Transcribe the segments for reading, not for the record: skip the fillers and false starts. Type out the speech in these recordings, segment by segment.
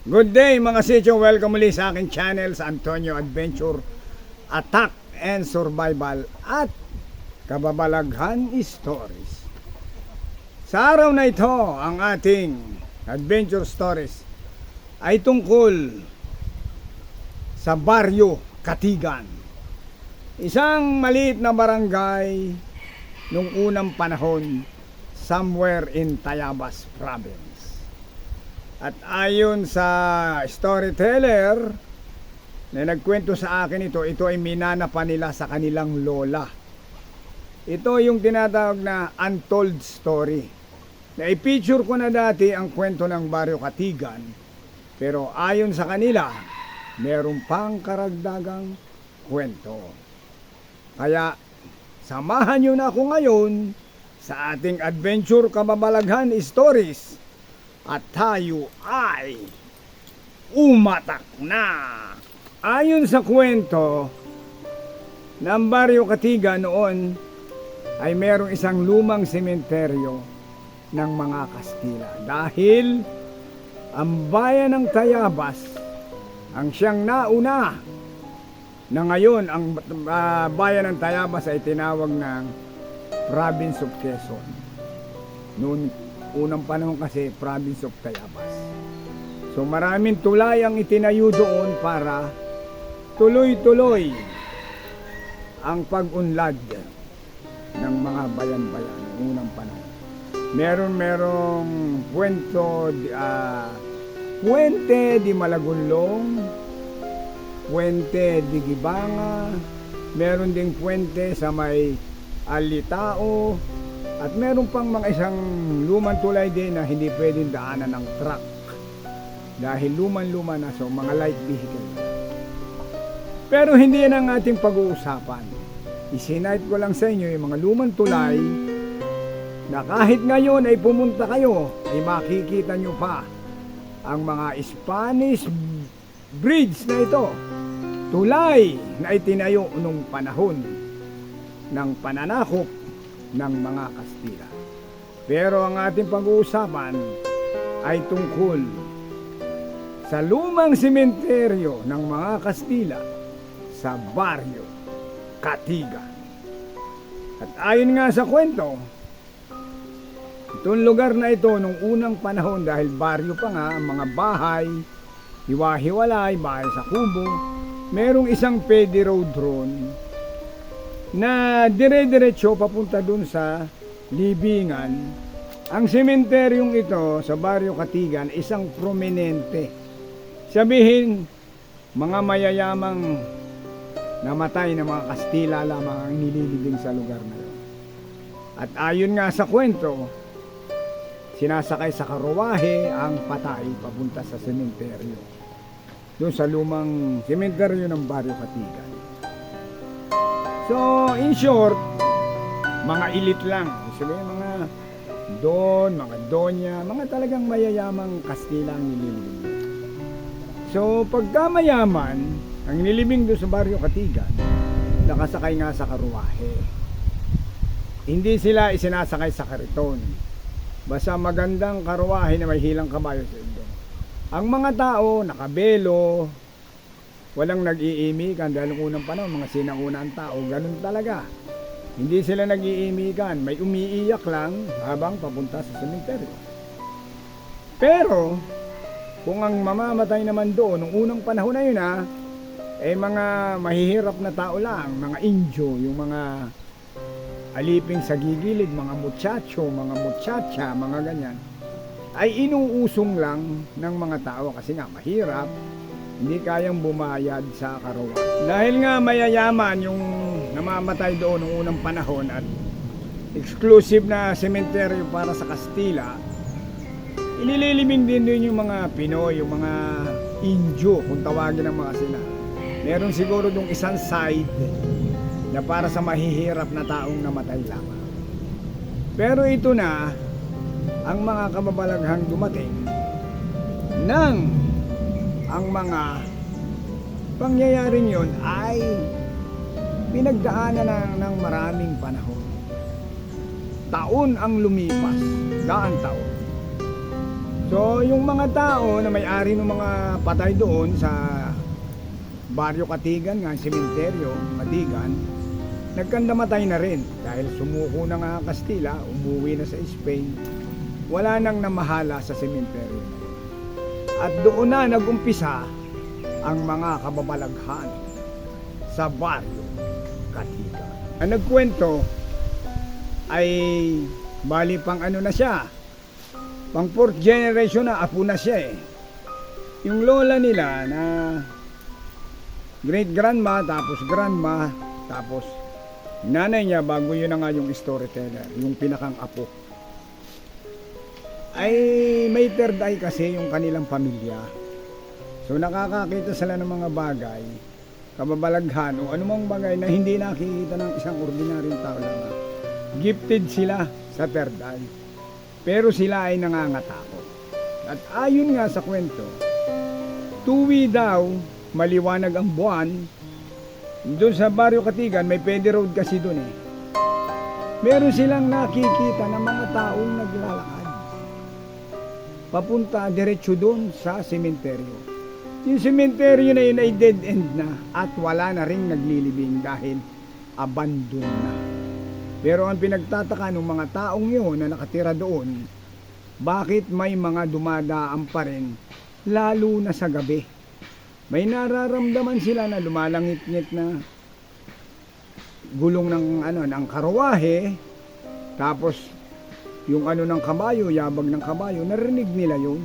Good day mga sityo, welcome muli sa aking channel sa Antonio Adventure, Attack and Survival at Kababalaghan Stories. Sa araw na ito, ang ating adventure stories ay tungkol sa Baryo Katigan. Isang maliit na barangay nung unang panahon somewhere in Tayabas Province. At ayon sa storyteller na nagkwento sa akin ito ay minanapan nila sa kanilang lola. Ito yung tinatawag na untold story. Na-i-picture ko na dati ang kwento ng Baryo Katigan. Pero ayon sa kanila, meron pang karagdagang kwento. Kaya samahan nyo na ako ngayon sa ating adventure kababalaghan stories. At tayo ay umatak na. Ayon sa kwento ng Baryo Katigan noon ay merong isang lumang sementeryo ng mga Kastila. Dahil ang bayan ng Tayabas ang siyang nauna na ngayon ang bayan ng Tayabas ay tinawag ng Province of Quezon. Noon unang panahon kasi Province of Tayabas. So maraming tulay ang itinayo doon para tuloy-tuloy ang pag-unlad ng mga bayan-bayan unang panahon. Merong Puente di Malagunlong, Puente di Gibanga, meron ding puente sa may Alitao, at meron pang mga isang lumang tulay din na hindi pwedeng daanan ng truck dahil luman-luma na, so mga light vehicle. Pero hindi yan ang ating pag-uusapan. Isinight ko lang sa inyo yung mga lumang tulay na kahit ngayon ay pumunta kayo ay makikita nyo pa ang mga Spanish bridge na ito, tulay na itinayo nung panahon ng pananakop ng mga Kastila. Pero ang ating pag-uusapan ay tungkol sa lumang sementeryo ng mga Kastila sa Baryo Katigan. At ayon nga sa kwento, itong lugar na ito nung unang panahon, dahil baryo pa nga, ang mga bahay hiwa-hiwalay, bahay sa kubo, merong isang pedy road ron na dire-diretso papunta dun sa libingan. Ang sementeryong ito sa Baryo Katigan, isang prominente. Sabihin, mga mayayamang namatay na mga Kastila lamang ang nililibing sa lugar na yun. At ayon nga sa kwento, sinasakay sa karuwahe ang patay papunta sa sementeryo, doon sa lumang sementeryo ng Baryo Katigan. So, in short, mga elite lang. Sabihin, mga don, mga donya, mga talagang mayayamang Kastila ang nililibing. So, pagka mayaman, ang nilibing doon sa Baryo Katigan, nakasakay nga sa karuwahe. Hindi sila isinasakay sa kariton. Basta magandang karuwahe na may hilang kabayo sa ilo. Ang mga tao, nakabelo, walang nag-iimikan dahil unang panahon, mga sinaunang tao, ganun talaga. Hindi sila nag-iimikan, may umiiyak lang habang papunta sa sementeryo. Pero, kung ang mamamatay naman doon, nung unang panahon na yun mga mahihirap na tao lang, mga Indio, yung mga aliping sa gigilid, mga muchacho, mga muchacha, mga ganyan, ay inuusong lang ng mga tao kasi nga mahirap, hindi kayang bumayad sa karuwahe. Dahil nga mayayaman yung namamatay doon noong unang panahon at exclusive na sementeryo para sa Kastila, inililiming din doon yung mga Pinoy, yung mga Indio, kung tawagin ng mga sila. Meron siguro dong isang side na para sa mahihirap na taong namatay lamang. Pero ito na ang mga kababalaghang dumating nang ang mga pangyayaring yon ay pinagdaanan ng maraming panahon. Taon ang lumipas, daan taon. So So, yung mga tao na may-ari ng mga patay doon sa Baryo Katigan nga, sementeryo, Katigan, nagkandamatay na rin dahil sumuko na nga Kastila, umuwi na sa Spain, wala nang namahala sa sementeryo. At doon na nagumpisa ang mga kababalaghan sa Baryo Katigan. Ang nagkwento ay bali pang ano na siya, pang 4th generation na, apo na siya eh. Yung lola nila na great grandma, tapos grandma, tapos nanay niya, bago yun na nga yung storyteller, yung pinakang apo. Ay may third eye kasi yung kanilang pamilya. So nakakakita sila ng mga bagay, kababalaghan o anumang bagay na hindi nakikita ng isang ordinaryong tao lang. Gifted sila sa third eye. Pero sila ay nangangatakot. At ayon nga sa kwento, tuwi daw, maliwanag ang buwan, doon sa Baryo Katigan, may pede road kasi doon eh. Meron silang nakikita ng mga taong naglalakad. Papunta diretso doon sa sementeryo. Yung sementeryo na yun ay dead end na at wala na ring naglilibing dahil abandon na. Pero ang pinagtataka ng mga taong yun na nakatira doon, bakit may mga dumadaan pa rin, lalo na sa gabi. May nararamdaman sila na lumalangit-ngit na gulong ng karwahe, tapos yung ng kabayo, yabag ng kabayo, narinig nila yun.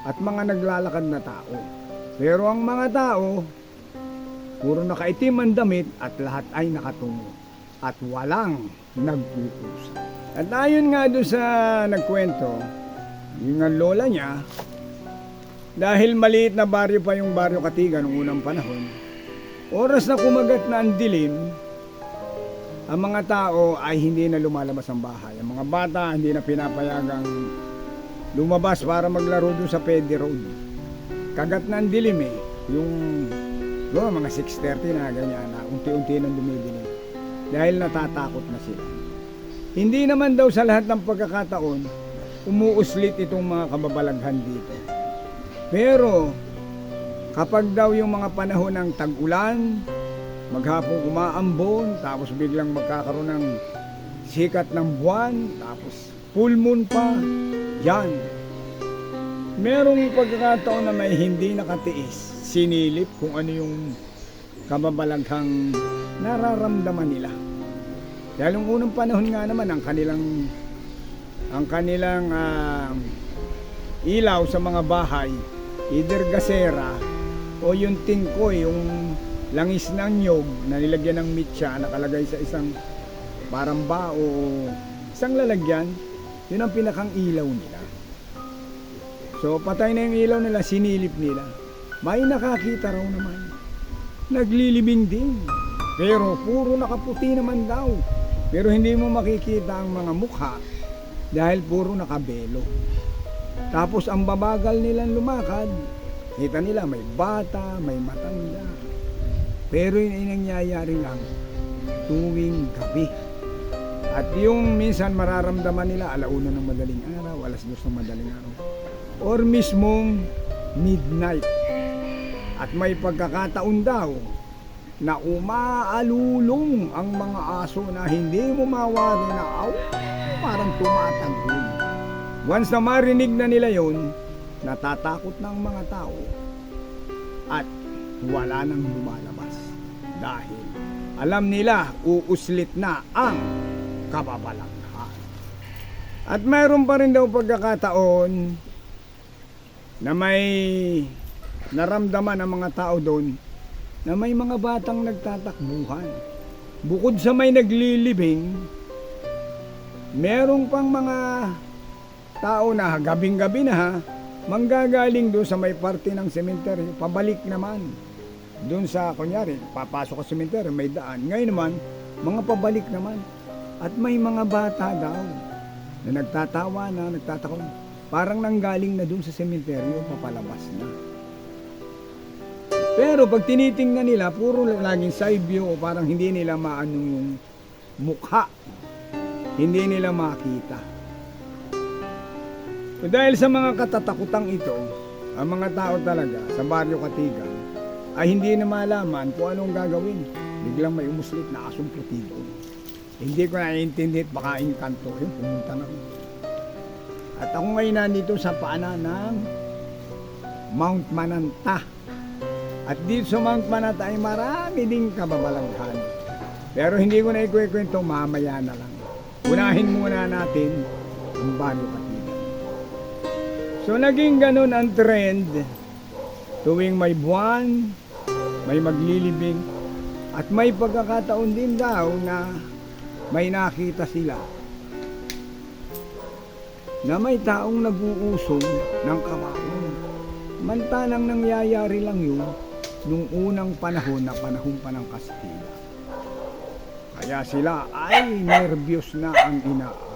At mga naglalakad na tao. Pero ang mga tao, puro nakaitim ang damit at lahat ay nakatungo. At walang nag-uusap. At ayon nga doon sa nagkwento, yung lola niya, dahil maliit na baryo pa yung Baryo Katigan noong unang panahon, oras na kumagat na ang dilim, ang mga tao ay hindi na lumalabas ang bahay. Ang mga bata hindi na pinapayagang lumabas para maglaro doon sa pede road. Kagat na ang dilim eh. Yung mga 6:30 na ganyan na unti-unti nang dumidilim. Dahil natatakot na sila. Hindi naman daw sa lahat ng pagkakataon umuuslit itong mga kababalaghan dito. Pero kapag daw yung mga panahon ng tag-ulan, maghapong umaambon, tapos biglang magkakaroon ng sikat ng buwan, tapos full moon pa, yan. Merong pagkakataon na may hindi nakatiis, sinilip kung ano yung kababalaghang nararamdaman nila. Dahil yung unang panahon nga naman, ang kanilang ilaw sa mga bahay, either gasera o yung tingkoy, yung langis ng nyog na nilagyan ng mitya, nakalagay sa isang parang bao o isang lalagyan, yun ang pinakang ilaw nila. So patay na yung ilaw nila, sinilip nila. May nakakita raw naman, naglilibing din, pero puro nakaputi naman daw. Pero hindi mo makikita ang mga mukha dahil puro nakabelo. Tapos ang babagal nilang lumakad, kita nila may bata, may matanda. Pero yun ay nangyayari lang tuwing gabi. At yung minsan mararamdaman nila 1:00 ng madaling araw, 2:00 ng madaling araw, or mismong midnight. At may pagkakataon daw na umaalulong ang mga aso na hindi mo mawari na parang tumatanggol. Once na marinig na nila yon, natatakot ng mga tao at wala nang lumalabas dahil alam nila uuslit na ang kababalaghan. At mayroon pa rin daw pagkakataon na may naramdaman ang mga tao doon na may mga batang nagtatakbuhan. Bukod sa may naglilibing, merong pang mga tao na gabing-gabi na manggagaling doon sa may parte ng sementeryo, pabalik naman doon sa, kunyari, papasok sa sementeryo, may daan. Ngayon naman, mga pabalik naman. At may mga bata daw na nagtatawa na, nagtatakot, parang nanggaling na doon sa sementeryo, papalabas na. Pero pag tinitingnan nila, puro laging side view o parang hindi nila maano yung mukha. Hindi nila makita. Dahil sa mga katatakutang ito, ang mga tao talaga sa Baryo Katigan ay hindi na malaman kung anong gagawin. Biglang may umuslit na asong putigo. Hindi ko naiintindi at baka inkanto yun, pumunta na. At ako ngayon nandito sa paanan ng Mount Mananta. At dito sa Mount Mananta ay marami ding kababalaghan. Pero hindi ko na ikukwento, mamaya na lang. Unahin muna natin ang Baryo Katigan. So naging ganun ang trend. Tuwing may buwan, may maglilibing, at may pagkakataon din daw na may nakita sila na may taong nag-uusong ng kabaong. Mantalang nangyayari lang yun nung unang panahon na panahon pa ng Kastila. Kaya sila ay nervyos na ang ina